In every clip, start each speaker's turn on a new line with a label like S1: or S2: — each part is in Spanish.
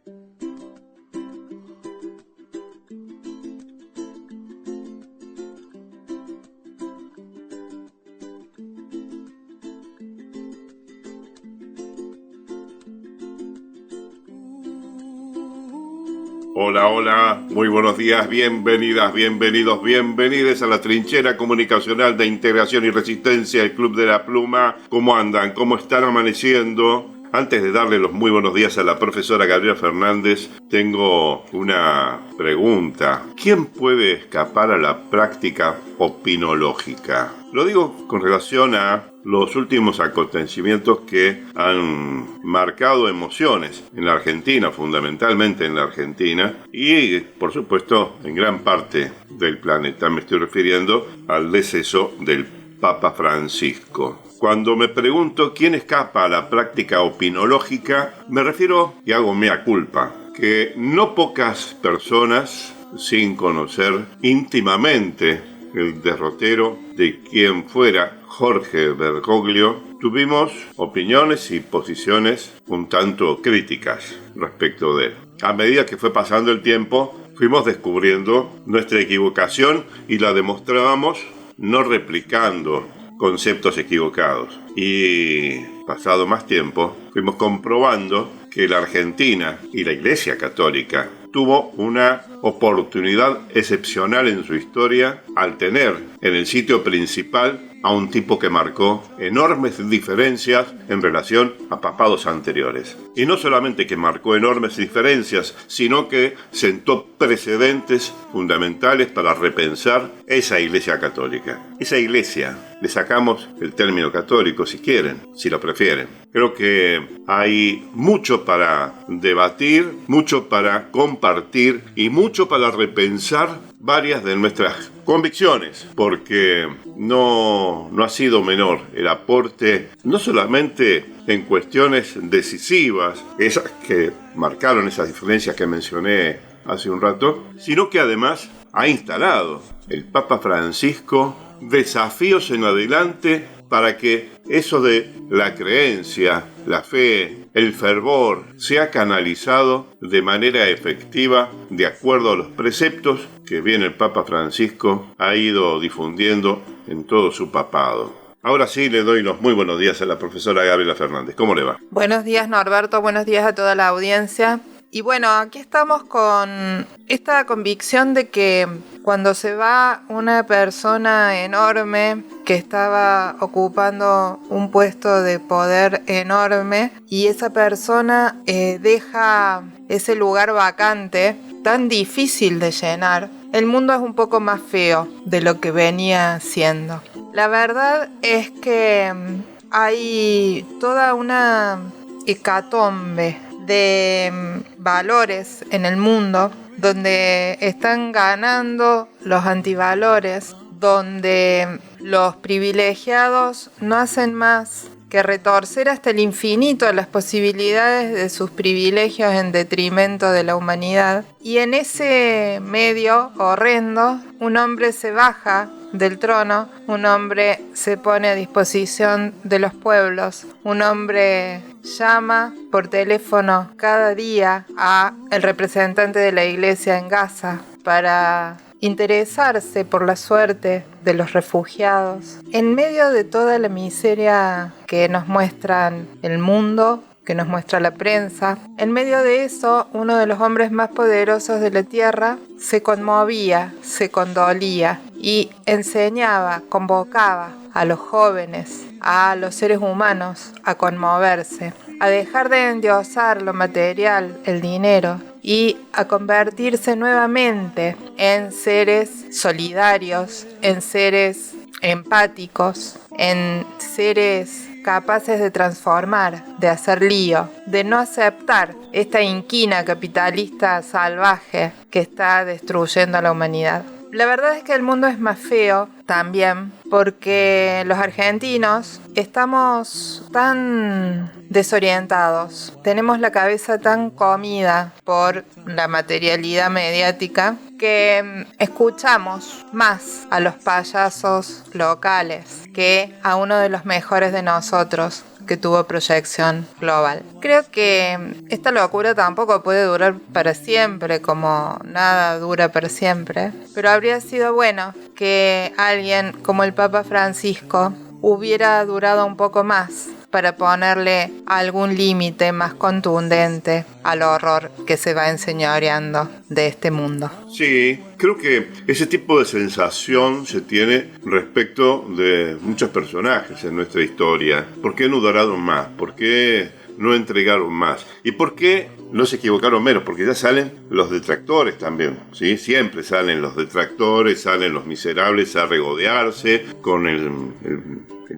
S1: Hola, hola, muy buenos días, bienvenidas, bienvenidos, bienvenides a la trinchera comunicacional de integración y resistencia del Club de la Pluma. ¿Cómo andan? ¿Cómo están amaneciendo? Antes de darle los muy buenos días a la profesora Gabriela Fernández, tengo una pregunta. ¿Quién puede escapar a la práctica opinológica? Lo digo con relación a los últimos acontecimientos que han marcado emociones en la Argentina, fundamentalmente en la Argentina, y por supuesto en gran parte del planeta. Me estoy refiriendo al deceso del Papa Francisco. Cuando me pregunto quién escapa a la práctica opinológica, me refiero, y hago mea culpa, que no pocas personas, sin conocer íntimamente el derrotero de quien fuera Jorge Bergoglio, tuvimos opiniones y posiciones un tanto críticas respecto de él. A medida que fue pasando el tiempo, fuimos descubriendo nuestra equivocación y la demostrábamos no replicando conceptos equivocados. Y pasado más tiempo, fuimos comprobando que la Argentina y la Iglesia Católica tuvo una oportunidad excepcional en su historia al tener en el sitio principal a un tipo que marcó enormes diferencias en relación a papados anteriores. Y no solamente que marcó enormes diferencias, sino que sentó precedentes fundamentales para repensar esa Iglesia Católica. Esa Iglesia, le sacamos el término católico si quieren, si lo prefieren. Creo que hay mucho para debatir, mucho para compartir y mucho para repensar varias de nuestras convicciones, porque no ha sido menor el aporte, no solamente en cuestiones decisivas, esas que marcaron esas diferencias que mencioné hace un rato, sino que además ha instalado el Papa Francisco desafíos en adelante para que eso de la creencia, la fe, el fervor sea canalizado de manera efectiva de acuerdo a los preceptos que bien el Papa Francisco ha ido difundiendo en todo su papado. Ahora sí le doy los muy buenos días a la profesora Gabriela Fernández. ¿Cómo le va?
S2: Buenos días, Norberto, buenos días a toda la audiencia. Y bueno, aquí estamos con esta convicción de que cuando se va una persona enorme que estaba ocupando un puesto de poder enorme y esa persona deja ese lugar vacante tan difícil de llenar, el mundo es un poco más feo de lo que venía siendo. La verdad es que hay toda una hecatombe de valores en el mundo donde están ganando los antivalores, donde los privilegiados no hacen más que retorcer hasta el infinito las posibilidades de sus privilegios en detrimento de la humanidad. Y en ese medio horrendo, un hombre se baja del trono, un hombre se pone a disposición de los pueblos, un hombre llama por teléfono cada día a el representante de la iglesia en Gaza para interesarse por la suerte de los refugiados. En medio de toda la miseria que nos muestran el mundo, que nos muestra la prensa, en medio de eso, uno de los hombres más poderosos de la tierra se conmovía, se condolía y enseñaba, convocaba a los jóvenes, a los seres humanos a conmoverse, a dejar de endiosar lo material, el dinero, y a convertirse nuevamente en seres solidarios, en seres empáticos, en seres capaces de transformar, de hacer lío, de no aceptar esta inquina capitalista salvaje que está destruyendo a la humanidad. La verdad es que el mundo es más feo también porque los argentinos estamos tan desorientados, tenemos la cabeza tan comida por la materialidad mediática que escuchamos más a los payasos locales que a uno de los mejores de nosotros, que tuvo proyección global. Creo que esta locura tampoco puede durar para siempre, como nada dura para siempre, pero habría sido bueno que alguien como el Papa Francisco hubiera durado un poco más para ponerle algún límite más contundente al horror que se va enseñoreando de este mundo.
S1: Sí, creo que ese tipo de sensación se tiene respecto de muchos personajes en nuestra historia. ¿Por qué no duraron más? ¿Por qué no entregaron más? ¿Y por qué no se equivocaron menos? Porque ya salen los detractores también, ¿sí? Siempre salen los detractores, salen los miserables a regodearse con el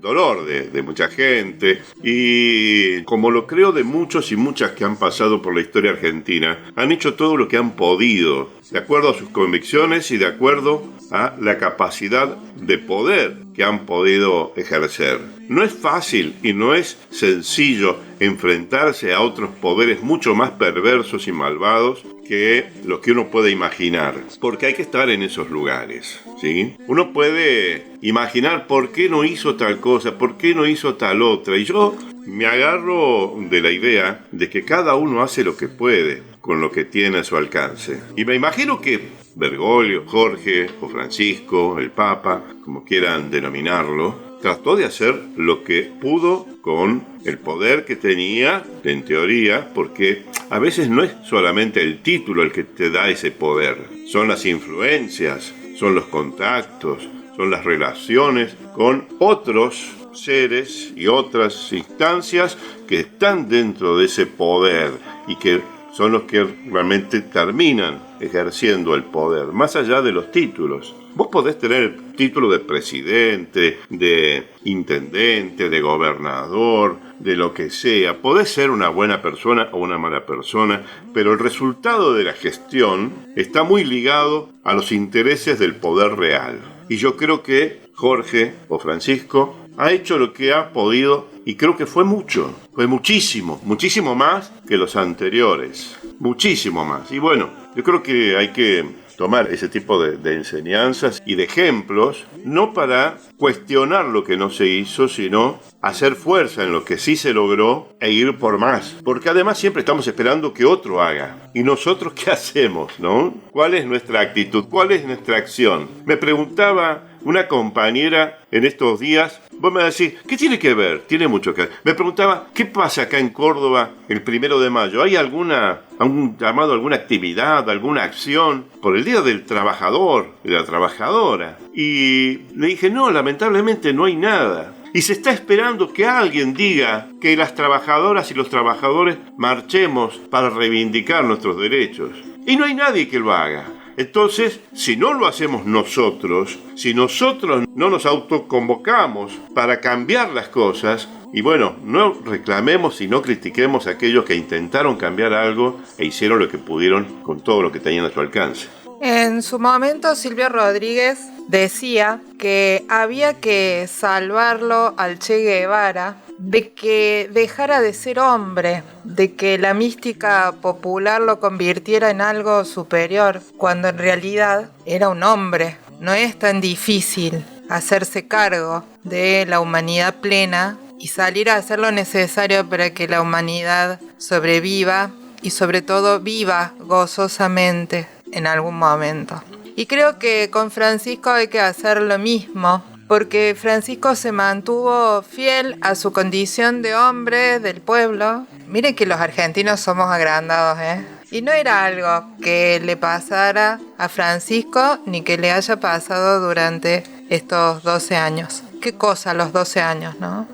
S1: dolor de mucha gente, y como lo creo de muchos y muchas que han pasado por la historia argentina, han hecho todo lo que han podido, de acuerdo a sus convicciones y de acuerdo a la capacidad de poder que han podido ejercer. No es fácil y no es sencillo enfrentarse a otros poderes mucho más perversos y malvados que lo que uno puede imaginar, porque hay que estar en esos lugares, ¿sí? Uno puede imaginar por qué no hizo tal cosa, por qué no hizo tal otra, y yo me agarro de la idea de que cada uno hace lo que puede con lo que tiene a su alcance. Y me imagino que Bergoglio, Jorge o Francisco, el Papa, como quieran denominarlo, trató de hacer lo que pudo con el poder que tenía, en teoría, porque a veces no es solamente el título el que te da ese poder, son las influencias, son los contactos, son las relaciones con otros seres y otras instancias que están dentro de ese poder y que son los que realmente terminan ejerciendo el poder, más allá de los títulos. Vos podés tener el título de presidente, de intendente, de gobernador, de lo que sea. Podés ser una buena persona o una mala persona, pero el resultado de la gestión está muy ligado a los intereses del poder real. Y yo creo que Jorge o Francisco ha hecho lo que ha podido, y creo que fue mucho, fue muchísimo, muchísimo más que los anteriores, muchísimo más. Y bueno, yo creo que hay que tomar ese tipo de enseñanzas y de ejemplos, no para cuestionar lo que no se hizo, sino hacer fuerza en lo que sí se logró e ir por más. Porque además siempre estamos esperando que otro haga. ¿Y nosotros qué hacemos, no? ¿Cuál es nuestra actitud? ¿Cuál es nuestra acción? Me preguntaba una compañera en estos días, vos me decís, ¿qué tiene que ver? Tiene mucho que ver. Me preguntaba, ¿qué pasa acá en Córdoba el 1 de mayo? ¿Hay algún llamado, alguna actividad, alguna acción por el Día del Trabajador, de la Trabajadora? Y le dije, no, lamentablemente no hay nada. Y se está esperando que alguien diga que las trabajadoras y los trabajadores marchemos para reivindicar nuestros derechos. Y no hay nadie que lo haga. Entonces, si no lo hacemos nosotros, si nosotros no nos autoconvocamos para cambiar las cosas, y bueno, no reclamemos y no critiquemos a aquellos que intentaron cambiar algo e hicieron lo que pudieron con todo lo que tenían a su alcance.
S2: En su momento, Silvio Rodríguez decía que había que salvarlo al Che Guevara de que dejara de ser hombre, de que la mística popular lo convirtiera en algo superior, cuando en realidad era un hombre. No es tan difícil hacerse cargo de la humanidad plena y salir a hacer lo necesario para que la humanidad sobreviva y sobre todo viva gozosamente en algún momento. Y creo que con Francisco hay que hacer lo mismo, porque Francisco se mantuvo fiel a su condición de hombre del pueblo. Miren que los argentinos somos agrandados, ¿eh? Y no era algo que le pasara a Francisco ni que le haya pasado durante estos 12 años. Qué cosa los 12 años, ¿no?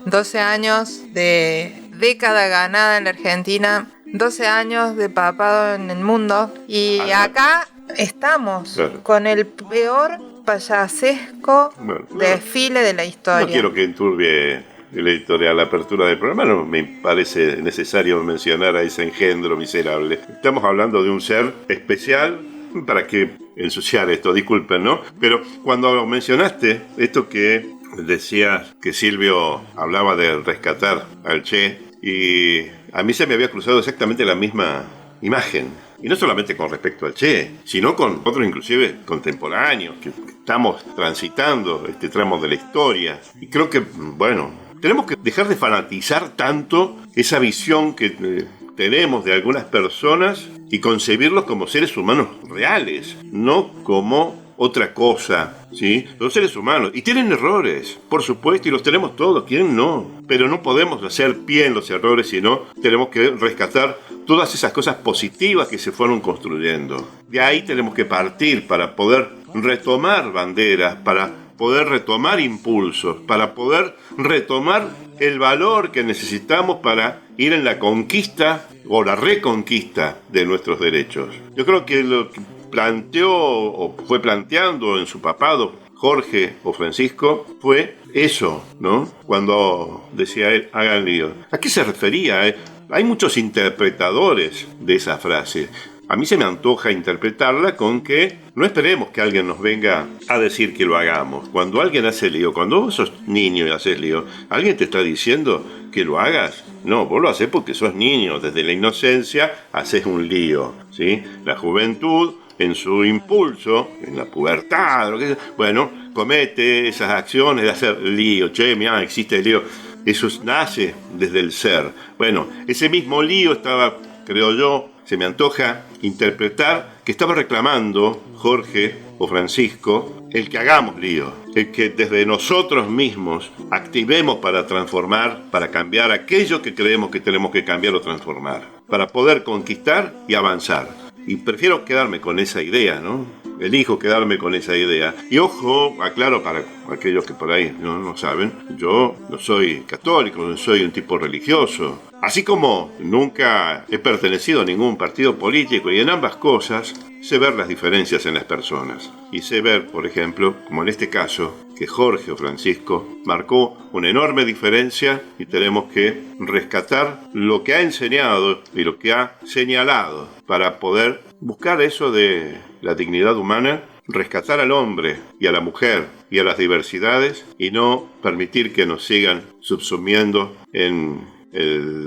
S2: 12 años de década ganada en la Argentina, 12 años de papado en el mundo, y acá estamos con el peor payasesco desfile de la historia.
S1: No quiero que enturbie la historia a la apertura del programa, no me parece necesario mencionar a ese engendro miserable. Estamos hablando de un ser especial. ¿Para qué ensuciar esto? Disculpen, ¿no? Pero cuando mencionaste esto que decías que Silvio hablaba de rescatar al Che, y a mí se me había cruzado exactamente la misma imagen. Y no solamente con respecto al Che, sino con otros inclusive contemporáneos, que estamos transitando este tramo de la historia. Y creo que, bueno, tenemos que dejar de fanatizar tanto esa visión que tenemos de algunas personas y concebirlos como seres humanos reales, no como otra cosa, ¿sí? Los seres humanos, y tienen errores, por supuesto, y los tenemos todos, ¿quién no? Pero no podemos hacer pie en los errores, sino tenemos que rescatar todas esas cosas positivas que se fueron construyendo. De ahí tenemos que partir para poder retomar banderas, para poder retomar impulsos, para poder retomar el valor que necesitamos para ir en la conquista o la reconquista de nuestros derechos. Yo creo que lo que planteó o fue planteando en su papado Jorge o Francisco fue eso, ¿no? Cuando decía él, hagan lío. ¿A qué se refería? Hay muchos interpretadores de esa frase. A mí se me antoja interpretarla con que no esperemos que alguien nos venga a decir que lo hagamos. Cuando alguien hace lío, cuando vos sos niño y haces lío, ¿alguien te está diciendo que lo hagas? No, vos lo haces porque sos niño. Desde la inocencia haces un lío, ¿sí? La juventud, en su impulso, en la pubertad, lo que sea, bueno, comete esas acciones de hacer lío. Che, mira, existe el lío. Eso nace desde el ser. Bueno, ese mismo lío estaba, creo yo, se me antoja interpretar que estaba reclamando Jorge o Francisco el que hagamos lío, el que desde nosotros mismos activemos para transformar, para cambiar aquello que creemos que tenemos que cambiar o transformar, para poder conquistar y avanzar. Y prefiero quedarme con esa idea, ¿no? Elijo quedarme con esa idea. Y ojo, aclaro para aquellos que por ahí no saben, yo no soy católico, no soy un tipo religioso. Así como nunca he pertenecido a ningún partido político, y en ambas cosas sé ver las diferencias en las personas. Y sé ver, por ejemplo, como en este caso, que Jorge o Francisco marcó una enorme diferencia y tenemos que rescatar lo que ha enseñado y lo que ha señalado para poder buscar eso de la dignidad humana, rescatar al hombre y a la mujer y a las diversidades y no permitir que nos sigan subsumiendo en el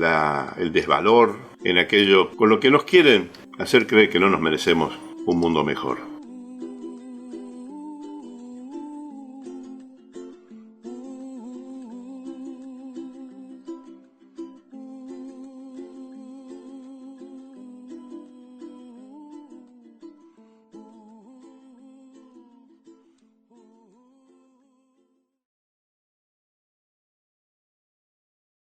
S1: desvalor, en aquello con lo que nos quieren hacer creer que no nos merecemos un mundo mejor.